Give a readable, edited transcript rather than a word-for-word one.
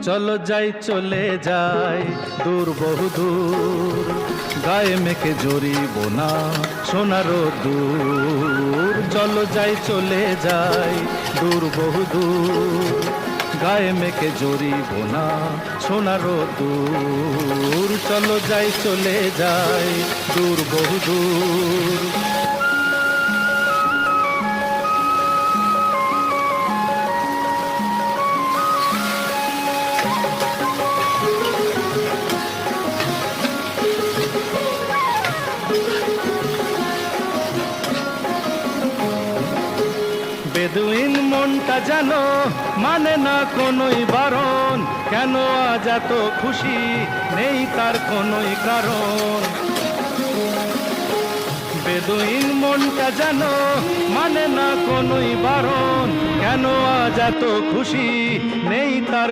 চলো যাই চলে যাই দূর বহু দূর, গায়ে মেখে জড়িব না সোনার দূর। চলো যাই চলে যাই দূর বহু দূর, গায়ে মেখে জড়িব না সোনার দূর। চলো যাই চলে যাই দূর বহু দূর।¬ বেদুইন মনটা জানো মানে না কোনোই বারণ, কেন আজ এত খুশি নেই তার কোনোই কারণ। বেদুইন মনটা জানো মানে না কোনোই বারণ, কেন আজ এত খুশি নেই তার